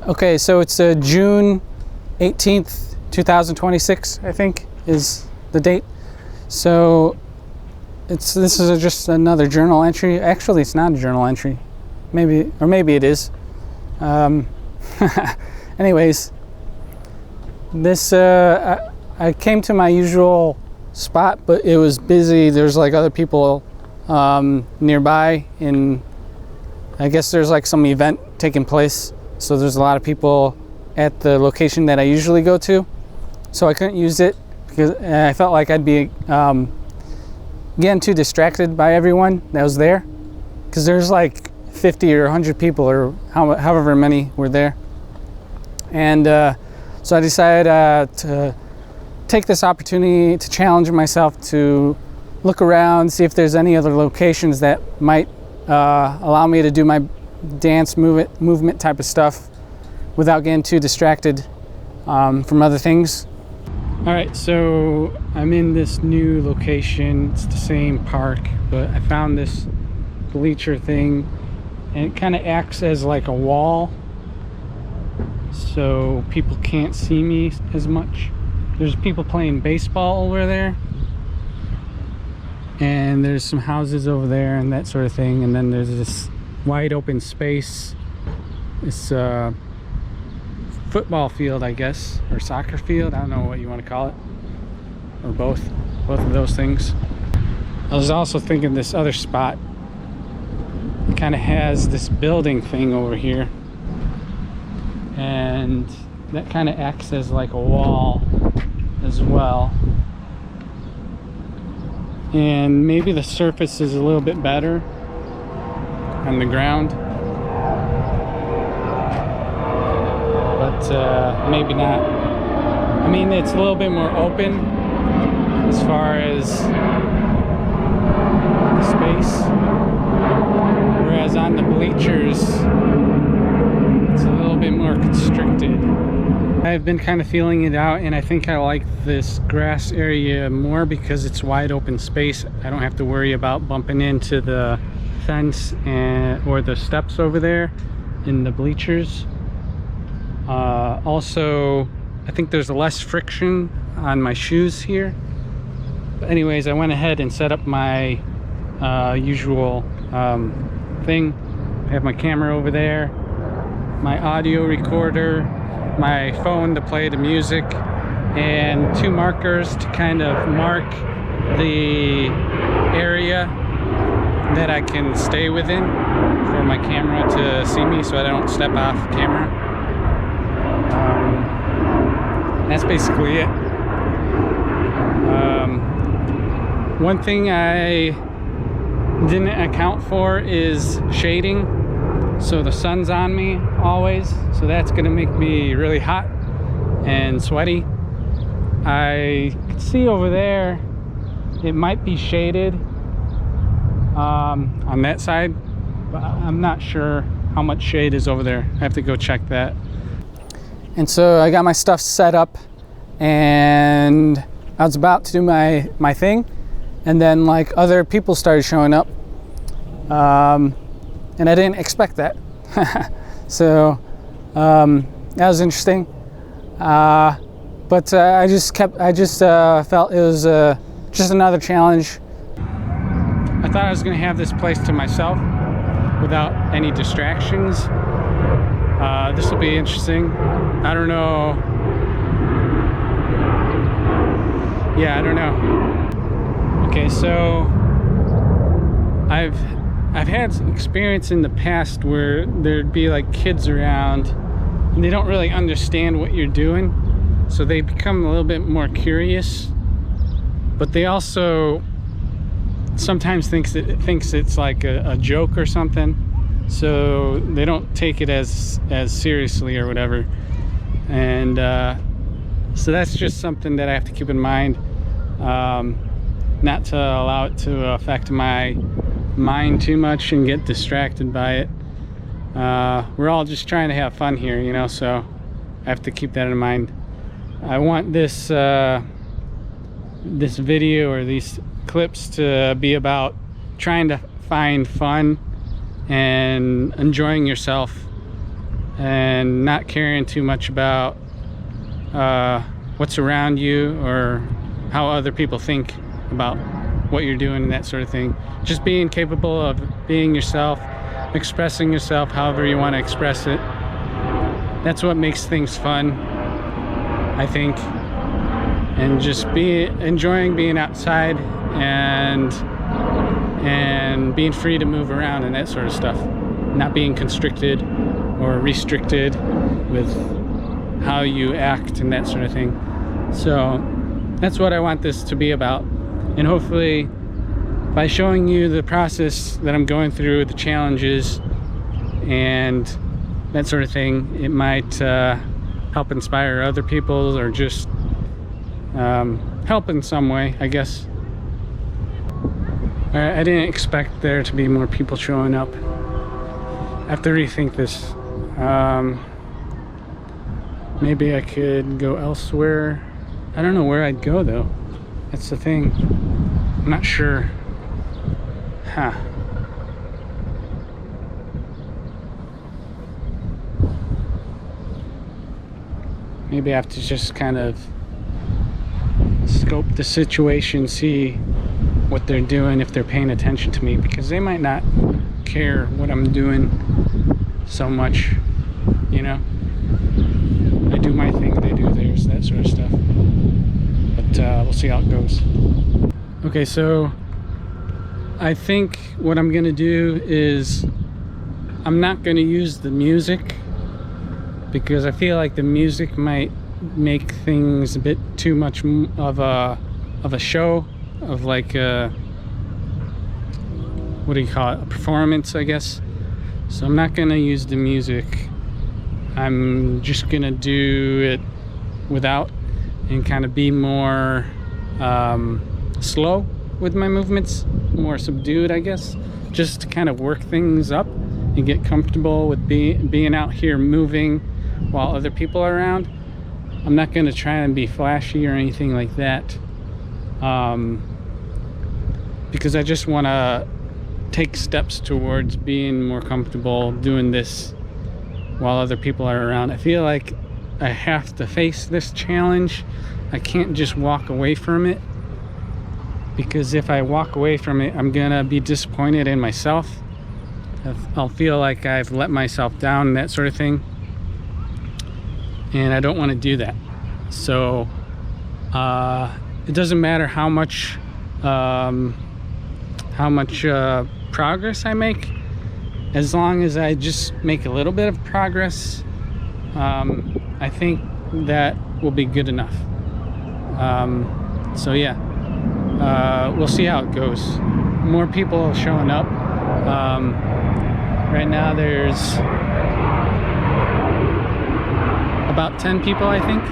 Okay, so it's June 18th, 2026, I think, is the date. So this is just another journal entry. Actually, it's not a journal entry. Maybe it is. Anyways, this I came to my usual spot, but it was busy. There's like other people nearby, and I guess there's like some event taking place. So there's a lot of people at the location that I usually go to. So I couldn't use it because I felt like I'd be getting too distracted by everyone that was there. Because there's like 50 or 100 people or however many were there. And so I decided to take this opportunity to challenge myself to look around, see if there's any other locations that might allow me to do my dance movement type of stuff without getting too distracted from other things. All right, so I'm in this new location. It's the same park, but I found this bleacher thing, and it kind of acts as like a wall, so people can't see me as much. There's people playing baseball over there, and there's some houses over there and that sort of thing, and then there's this wide open space. It's a football field, I guess, or soccer field. I don't know what you want to call it, or both of those things. I was also thinking this other spot kind of has this building thing over here, and that kind of acts as like a wall as well. And maybe the surface is a little bit better on the ground, but maybe not. I mean, it's a little bit more open as far as the space, whereas on the bleachers it's a little bit more constricted. I've been kind of feeling it out, and I think I like this grass area more because it's wide open space. I don't have to worry about bumping into the fence or the steps over there in the bleachers. Also, I think there's less friction on my shoes here. But anyways, I went ahead and set up my usual thing. I have my camera over there, my audio recorder, my phone to play the music, and two markers to kind of mark the area that I can stay within for my camera to see me, so I don't step off camera. That's basically it. One thing I didn't account for is shading. So the sun's on me always, so that's gonna make me really hot and sweaty. I can see over there it might be shaded on that side, but I'm not sure how much shade is over there. I have to go check that. And so I got my stuff set up, and I was about to do my thing, and then like other people started showing up, and I didn't expect that. So that was interesting, but I just felt it was just another challenge. I thought I was gonna have this place to myself without any distractions. This will be interesting. I don't know. Yeah, I don't know. Okay, so I've had some experience in the past where there'd be like kids around and they don't really understand what you're doing, so they become a little bit more curious, but they also sometimes thinks it's like a joke or something, so they don't take it as seriously or whatever. And so that's just something that I have to keep in mind, not to allow it to affect my mind too much and get distracted by it. We're all just trying to have fun here, you know, so I have to keep that in mind. I want this video or these clips to be about trying to find fun and enjoying yourself and not caring too much about what's around you or how other people think about what you're doing and that sort of thing. Just being capable of being yourself, expressing yourself however you want to express it. That's what makes things fun, I think. And just enjoying being outside and being free to move around and that sort of stuff. Not being constricted or restricted with how you act and that sort of thing. So that's what I want this to be about. And hopefully by showing you the process that I'm going through, the challenges and that sort of thing, it might help inspire other people or just help in some way, I guess. I didn't expect there to be more people showing up. I have to rethink this. Maybe I could go elsewhere. I don't know where I'd go though. That's the thing. I'm not sure. Maybe I have to just kind of scope the situation, see what they're doing, if they're paying attention to me, because they might not care what I'm doing so much, you know. I do my thing, they do theirs, that sort of stuff. But we'll see how it goes. Okay, so I think what I'm gonna do is I'm not gonna use the music because I feel like the music might make things a bit too much of a show, of like what do you call it, a performance, I guess. So I'm not gonna use the music. I'm just gonna do it without and kind of be more slow with my movements, more subdued, I guess, just to kind of work things up and get comfortable with being out here moving while other people are around. I'm not gonna try and be flashy or anything like that, because I just want to take steps towards being more comfortable doing this while other people are around. I feel like I have to face this challenge. I can't just walk away from it, because if I walk away from it, I'm gonna be disappointed in myself. I'll feel like I've let myself down and that sort of thing, and I don't want to do that. So it doesn't matter how much progress I make, as long as I just make a little bit of progress. I think that will be good enough. So yeah, we'll see how it goes. More people are showing up. Right now there's about 10 people, I think,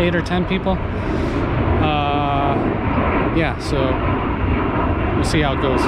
8 or 10 people. Yeah, so we'll see how it goes.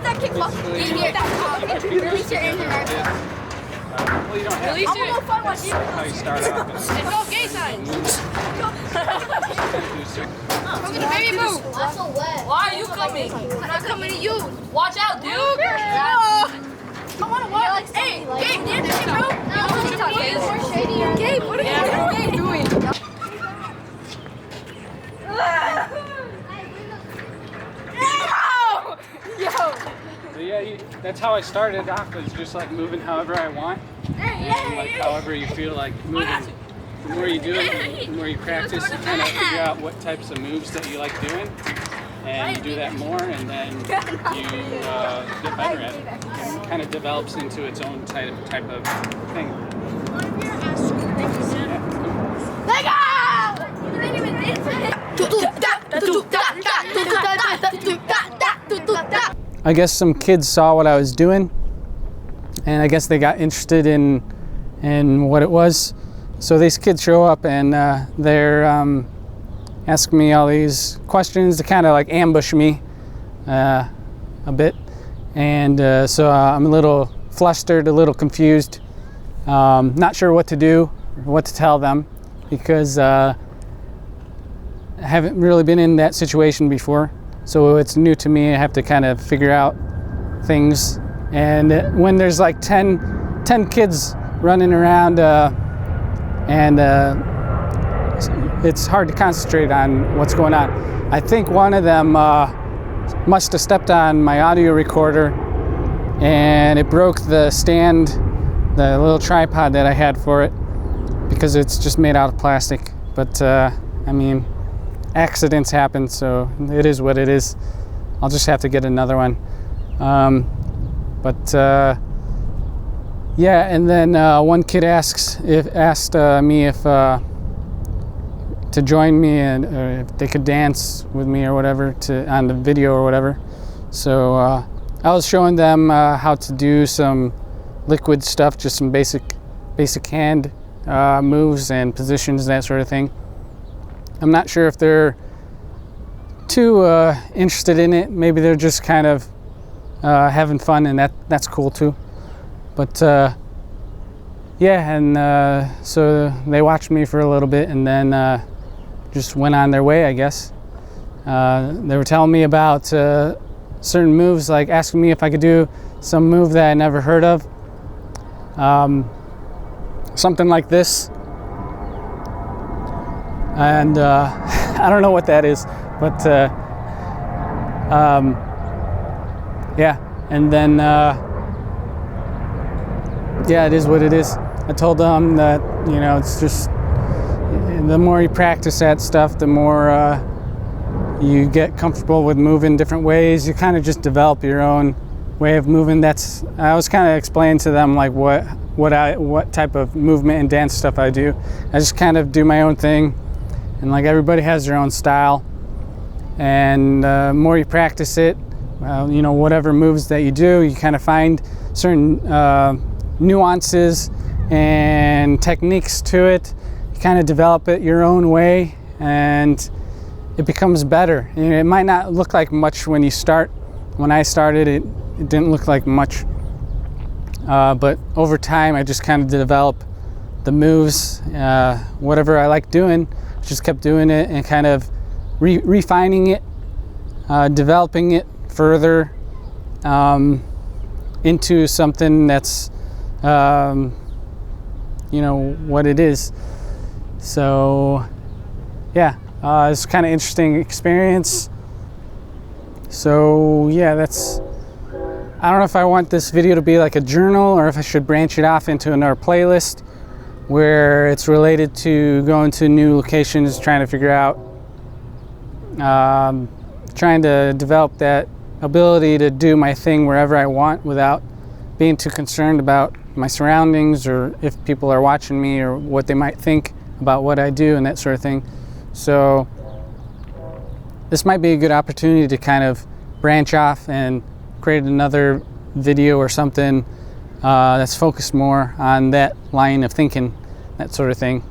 that kickball. Release your anger. Well, you don't have I'm gonna go find my shit. how you start off. It's no gay signs. Come to the baby move. That's so wet. Why are you coming? I'm not coming to you. Watch out, dude. I want to watch. Hey, Gabe, dance with me, bro. Gabe, what are you doing? So yeah, that's how I started off, was just like moving however I want, and like however you feel like moving. The more you do it, the more you practice, you kind of figure out what types of moves that you like doing, and you do that more, and then you get better at it. And it kind of develops into its own type of thing. I guess some kids saw what I was doing, and I guess they got interested in what it was. So these kids show up and they're asking me all these questions to kind of like ambush me a bit, and so I'm a little flustered, a little confused, not sure what to do, or what to tell them, because I haven't really been in that situation before. So it's new to me. I have to kind of figure out things. And when there's like 10 kids running around, and it's hard to concentrate on what's going on. I think one of them must have stepped on my audio recorder, and it broke the stand, the little tripod that I had for it, because it's just made out of plastic. But I mean, accidents happen, so it is what it is. I'll just have to get another one. Yeah, and then one kid asked me if to join me, and if they could dance with me or whatever on the video or whatever. So I was showing them how to do some liquid stuff, just some basic hand moves and positions, that sort of thing. I'm not sure if they're too interested in it. Maybe they're just kind of having fun, and that's cool too. But yeah, and so they watched me for a little bit, and then just went on their way, I guess. They were telling me about certain moves, like asking me if I could do some move that I never heard of. Something like this. And I don't know what that is, but yeah, and then yeah, it is what it is. I told them that, you know, it's just the more you practice that stuff, the more you get comfortable with moving different ways. You kind of just develop your own way of moving. I was kind of explaining to them like what type of movement and dance stuff I do. I just kind of do my own thing. And like everybody has their own style, and the more you practice it, you know, whatever moves that you do, you kind of find certain nuances and techniques to it. You kind of develop it your own way, and it becomes better. You know, it might not look like much when you start. When I started, it didn't look like much, but over time, I just kind of develop the moves, whatever I like doing. Just kept doing it and kind of refining it, developing it further into something that's, you know, what it is. So yeah, it's kind of interesting experience. So yeah, I don't know if I want this video to be like a journal, or if I should branch it off into another playlist where it's related to going to new locations, trying to figure out, trying to develop that ability to do my thing wherever I want without being too concerned about my surroundings, or if people are watching me, or what they might think about what I do and that sort of thing. So this might be a good opportunity to kind of branch off and create another video or something that's focused more on that line of thinking, that sort of thing.